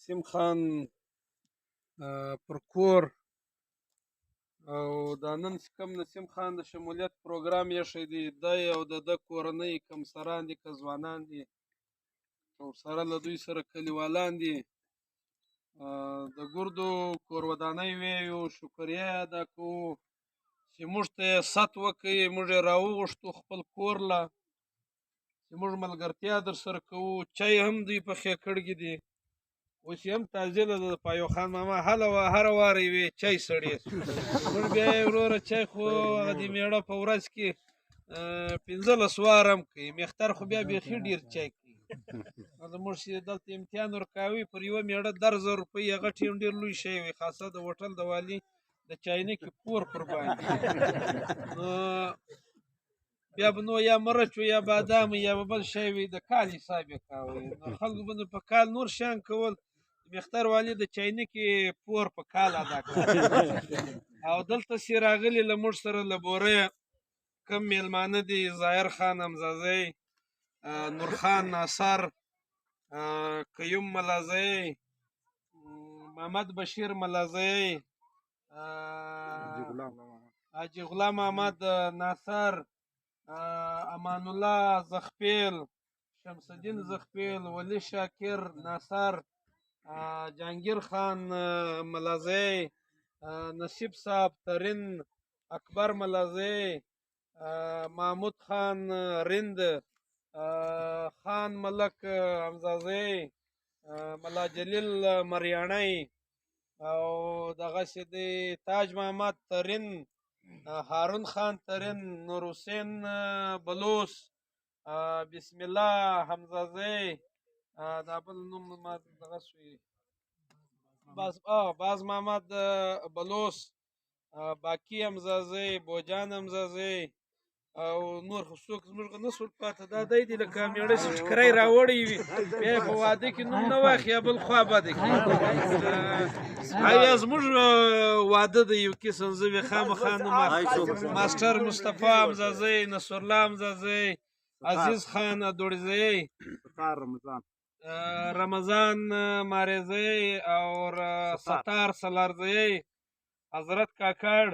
نسیم خان پر کور او دا نن چې کوم نسیم خان د شمولیت پروګرام ایښی دی، دی او د ده کورنۍ کمسران دي که ځوانان دي او سره له دوی سره کلیوالان دي، د ګردو کور ودانۍ ویو شکریه یې ادا کوو چې موږ ته یې ست وکړي، موږ یې راوغوښتو خپل کور له چې موږ ملګرتیا در سره کوو. چای هم دوی پخې کړي دي، اوس یې هم تعزیه ده د پایو خان ماما هره واره یې وې چای سړې موږ بیا یې وروره چای خو هغه د مېړه په ورځ کې 15 واره هم کوي، مختر خو بیا بیخي ډېر چای کوي. زموږ چې دلته امتحان ورکاوي پر یوه مېړه 10,000 روپۍ، هغه ټیم ډېر لوی شی وي، خاصه د هوټل د والي د چاینکې پور پر باندې نو بیا به نو یا مرچ و یا بادام یا به بل شی وي، د کال حساب یې کاوه. نو خلکو به په کال نور شیان کول، مختر والي د چاینکې پور په کال ادا کړ. او دلته چې راغلي له موږ سره له بورې کم میلمانه دي، ظاهر خان حمزازی، نورخان ناصر، قیوم ملازی، محمد بشیر ملازی، حاجی غلام احمد ناصر، امان الله زخپیل، شمس الدین زخپیل، ولی شاکر ناصر، جهانگیر خان ملازی، نصیب صاحب ترین، اکبر ملازی، محمود خان رند، خان ملک حمزازی، ملا جلیل مریانی او دغسې دی تاج محمد ترین، هارون خان ترین، نور حسین بلوس، بسم الله حمزازی، دا بل نوم ما دغه شوي باز محمد بلوس، باقي حمزازی، بوجان حمزازی او نور خو څوک زموږ نه سول پاته. دا دی دی لکه مېړه چې ټکری راوړی وي، بیا یې په واده کې نوم نه واخلي یا بل خوا بده کړي. یا زموږ واده د یو قسم زه وې خامخا نوم ماسټر مصطفی حمزازی، نصرالله حمزازی، عزیز خان دوړزی، رمضان ماریزی او ستار سلارزی، حضرت کاکړ،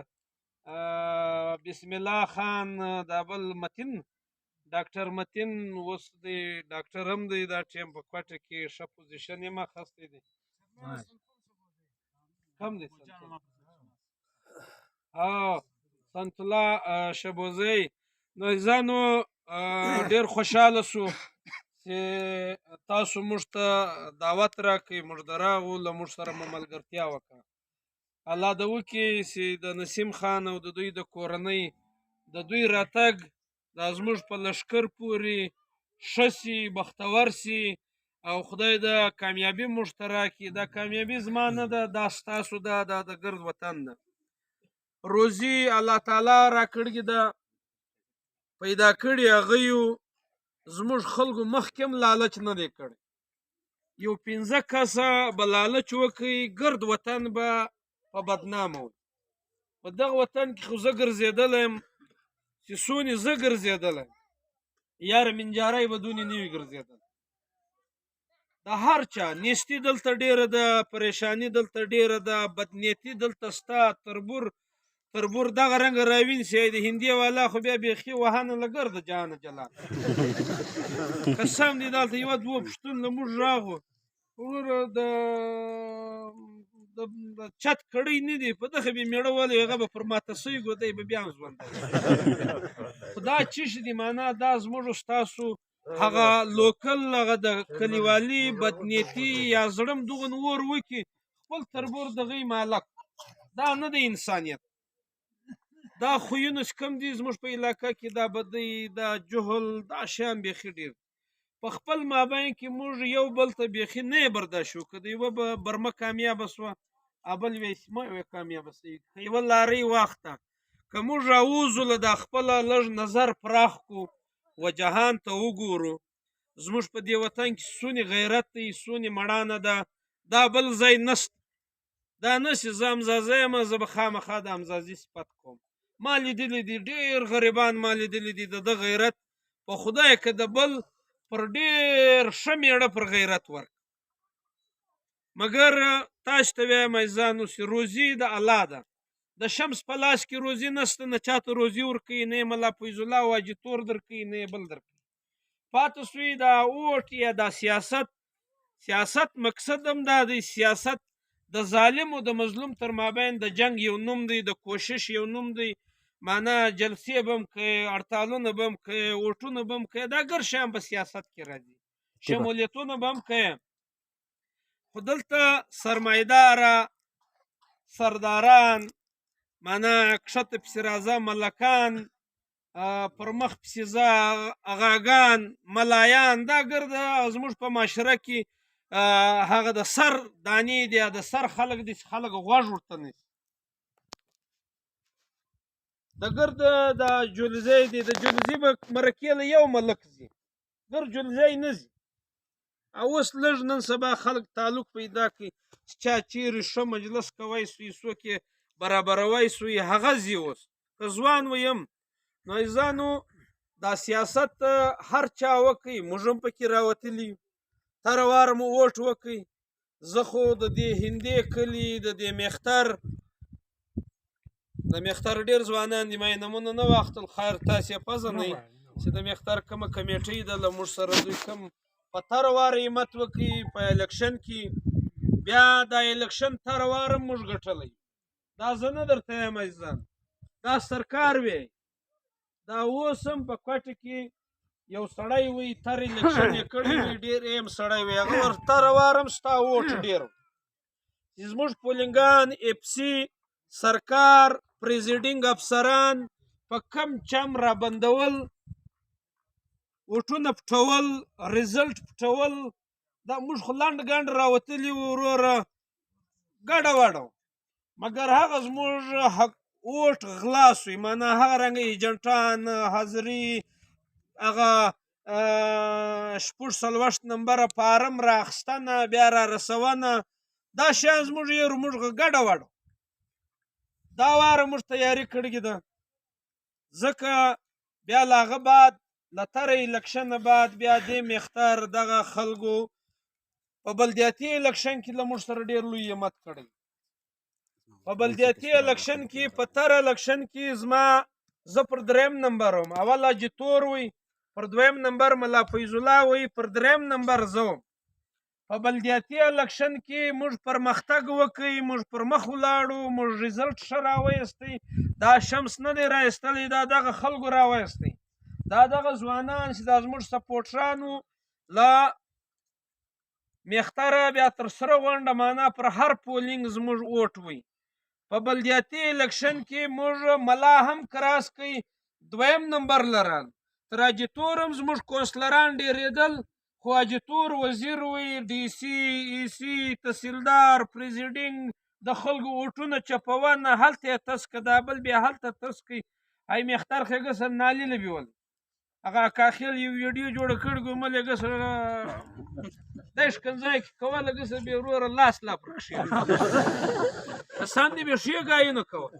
بسم الله خان، دا بل متین ډاکټر متین اوس دی ډاکټر هم دی، دا ټیم په کوټه کې ښه پوزیشن یې ما خستی دی. کم دی سنت الله شبوزی. نو ځانو ډېر خوشحاله سو چې تاسو موږ ته دعوت راکړئ، موږ راغلو، له موږ سره مو ملګرتیا وکړه. الله دې وکړي چې د نسیم خان او د دوی د کورنۍ د دوی راتګ دا زموږ په لښکر پورې ښه سي، بختور سي او خدای د کامیابي موږ ته راکړي. دا کامیابي زما نه ده، دا ستاسو ده، دا د ګرد وطن ده. روزي الله تعالی راکړې ده، پیدا کړي هغه یو، زموږ خلکو مخکې هم لالچ نه دی کړی. یو 15 کسه به لالچ وکړي، ګرد وطن به په بدنامه وي. په دغه وطن کې خو زه ګرځېدلی یم چې څونې زه ګرځېدلی یاره منجارۍ به دونې نه وي ګرځېدلی. د هر چا نیستي دلته ډېره ده، پریشاني دلته ډېره ده، بدنیتي دلته شته، تربور دغه رنګه راوینسي. د هندي والا خو بیا بیخي وهانه له ګرده جهانه جلا قسم دې دلته یوه دوه پښتون له موږ راغو وروره د چت کړی نه دی، په دغه به مېړه ولې هغه به پر ماته سوی ګودی به بیا هم ژوندی. خو دا څه شي دي، معنا دا زموږ ستاسو هغه لوکل هغه د کلیوالي بدنیتي یا زړه م دغه اور وکړي خپل تربور دغه مالک، دا نه د انسانیت. دا خویونه چې کوم دي زموږ په علاقه کې، دا بدۍ، دا جهل، دا شیان بیخي ډېر په خپل مابین کې موږ یو بل ته بیخي نه یې برداشت وکړو. د یوه برمه کامیابه سوه، بل وایي چې مه کامیابه سوي، یوه لارۍ واخته. که موږ راووځو له دا خپله لږ نظر پراخ کړو و جهان ته وګورو، زموږ په دې وطن کې څونې غیرت دی، څونې مړانه ده، دا بل ځای نشته. دا نه چې زه حمزازی یم زه به خامخا د حمزازي صفت کوم. ما لیدلی دي ډېر غریبان، ما لیدلی دي د ده غیرت په خدای که د بل پر ډېر ښه مېړه پر غیرت ورک. مګر تاسو ته وایم عزیزانو چې روزي د الله ده د شمس په لاس کې روزي نشته نه چاته روزي ورکوي نه ملا فیض الله واجد تور درکوي نه بل درکوي پاتې سوی دا اوټ یا دا سیاست مقصد هم دا دی سیاست د ظالم او د مظلوم تر مابین د جنگ یو نوم دی د کوشش یو نوم دی معنا جلسې به هم کوي هړتالونه به هم کوي اوټونه به هم کوي دا ګر شیان په سیاست کې راځي شمولیتونه به هم کوي خو دلته سرمایداره سرداران معنا کښته پسې راځه ملکان پر مخ پسې ځه اغاګان ملایان دا ګرده زموږ په معاشره کې هغه د سر دانې دي د سر خلک دي چې خلک غوږ ورته نیسي د ګرده د جلزۍ دی د جلزۍ به مرکې له یو ملک ځي ګر جلزۍ نه ځي او اوس لږ نن سبا خلک تعلق پیدا کوي چې چا چیرې ښه مجلس کوی سوی څوک یې برابروی سوی هغه ځي اوس که ځوان ویم نو عزیزانو دا سیاست هر چا وکړي موږ هم پکې راوتلي هر وار مو ووټ وکړي زه خو د دې هندې کلي د دې مختر ډېر ځوانان دي ما یې نومونه نه واخیستل خیر تاسې یې پزه نه چې د مختر کومه کمیټۍ ده له موږ سره دوی کوم په تر وار همت وکړي په الیکشن کې بیا دا الیکشن تر وار هم موږ ګټلی دا زه نه درته یم عزیزان دا سرکار وی دا اوس هم په کوټه کې یو سړی وي تر الیکشن یې کړی وي ډېر ایم سړی وي هغه ور تر وار هم ستا ووټ ډېر چې زموږ پولینګان اف سي سرکار پریزیډینګ افسران په کم چم را بندول وټونه پټول ریزلټ پټول دا موږ خو لنډ ګنډ راوتلي وو وروره ګډه وډه مګر هغه زموږ ووټ غلا سوی معنا هغه رنګه ایجنټان حاضري هغه شپږ څلوېښت نمبره فارم را اخیستنه بیا را رسونه دا شیان زموږ یې موږ ګډه وډه دا واره موږ تیاري کړې ده ځکه بیا له هغه بعد له تره الیکشنه بعد بیا دې مختار دغه خلکو په بلدیاتي الیکشن کې له موږ سره ډېر لوی همت کړی په بلدیاتي الیکشن کې په تر الیکشن کې زه پر دریم نمبر وم اول اجتور وي پر دویم نمبر ملا فیض الله وي پر دریم نمبر زه وم په بلدیاتي الیکشن کې موږ پرمختګ وکړی موږ پر مخ ولاړو موږ ریزلټ ښه راویستی دا شمس نه دی راایستلی دا دغه خلکو راویستی دا دغه ځوانان چې دا زموږ سپورټرانو له مختره بیا تر سره غونډه معنا پر هر پولینګ زموږ ووټ وي په بلدیاتي الیکشن کې موږ ملا هم کراس کوي دویم نمبر لرل تر اجتور هم زموږ کونسلران ډېرېدل خو اجتور وزیر وي ډي سي ای سي تحصیلدار پریزیډینګ د خلکو ووټونه چپونه هلته یې تس که دا بل بیا هلته تس کوي ای مختر خو یې ګسر نالي له بیول هغه کاخیل یو ویډیو جوړه کړې ګومل یې ګسر دا ښکنځای کې کوله ګسر بیا وروره لاس لا پر کښې کسان دې بیا ښې ګایونه کوه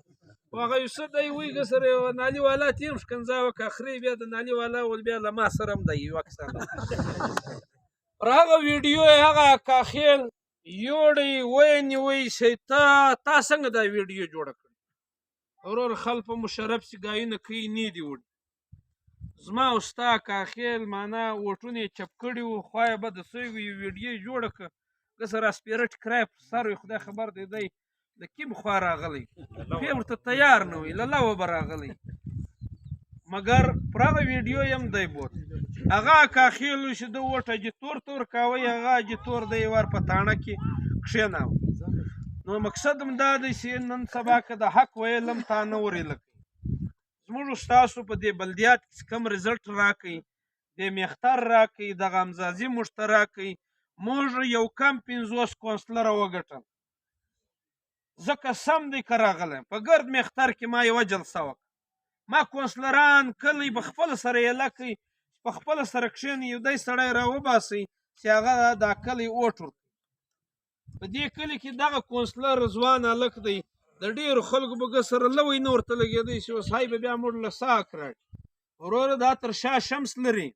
خو هغه یو څه دی وایي ګسر یو نالي والا ته هم ښکنځا وکړه اخري بیا د نالي والا ول بیا له ما سره هم دی یو اکثر پر هغه ویډیو یې هغه کاخیل یوړی ونیوی چې تا څنګه دا ویډیو جوړه کړې وروره خلک په مشرف چې ګایونه کوي نه دي وړي زما او ستا کاخیل معنا ووټونه یې چپ کړي وو خوا یې بده سوی وي ویډیو یې جوړه کړه ګسه راسپیرټ کرای په سر وي خدای خبر دی دی د کوم خوا راغلی پې ورته تیار نه وي له لوه به راغلی مګر پر هغه ویډیو یې هم دی بوت هغه کاخیل وي چې ده ووټ اجتور ته ورکاوی هغه اجتور دی ور په تاڼه کې کښېناوه نو مقصد هم دا دی چې نن سبا که د حق ویل هم تا نه ورېله کوي زموږ ستاسو په دې بلدیات کې کم ریزلټ راکوي د مختر راکوي دغه امزازي موږ ته راکوي موږ یو کم 50 کونسلره وګټل ځکه سم دی که راغلی په ګرد مختر کې ما یوه جلسه وکړه ما کونسلران کلی په خپله سره یله کوي په خپله سره کښېني یو دی سړی راوباسئ چې هغه دا کلی ووټ ورکوي په دې کلي کې دغه کونسلر ځوان هلک دی د ډېرو خلکو به سره لوی نه ورته لګېدی چې اوس هی به بیا موږ له ساک راړي وروره دا تر شا شمس لري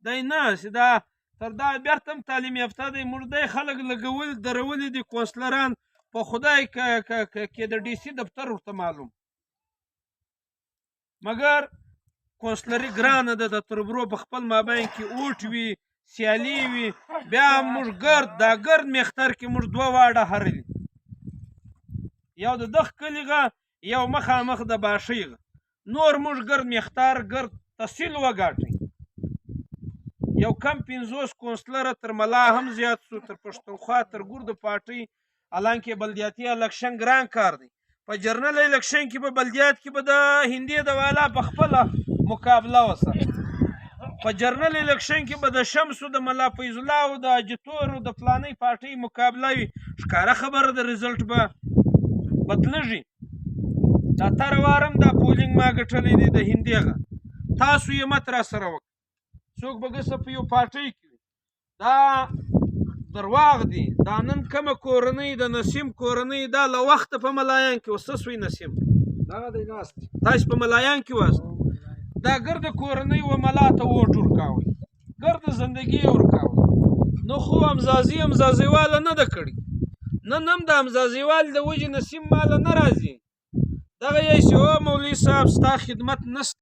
دی نه چې دا تر دا بیرته هم تعلیم یافته دی موږ دی خلک لګول درولي دي کونسلران په خدای کې د ډي سي دفتر ورته معلوم مګر کونسلري ګرانه ده د تربرو په خپل مابین کې اوټ وي سیالي وي بیا موږ دا ګرد میختر کې موږ دوه واړه هرلي یو د دغ کلیغه یو مخامخ د باشیغه نور موږ ګرد میختار ګرد تحصیل وګاټئ یو کم 50 کونسلره تر ملا هم زیات سو تر پښتونخوا تر ګردو پارټۍ حالانکې بلدیاتي الکشن ګران کار دی په جرنل الکشن کې به بلدیات کې به د هندي د والا په خپله مقابله وسه په جرنل الکشن کې به د شمسو د ملا فیض الله او د اجتورو د فلانۍ پارټۍ مقابله وي ښکاره خبره د رزلټ به بدلږي دا تر وارم دا پولینګ ما ګټلی دی د هندیغه تاسو یې مت را سره وکړئ څوک به ګسه په یو پارټۍ کې وي دا درواغ دي دا نن کومه کورنۍ د نسیم کورنۍ دا له وخته په ملایان کې اوس څه سوی نسیم تاسو په ملایان کې واست دا ګرد کورنۍ و ملا ته ووټ ورکاوئ ګرد زندګي یې ورکاوئ نو خو امزازیواله نه ده کړې نن هم د امزازیوال د وجې نسیم ماله نه راځي دغه یې چې او مولوي صاحب ستا خدمت نشته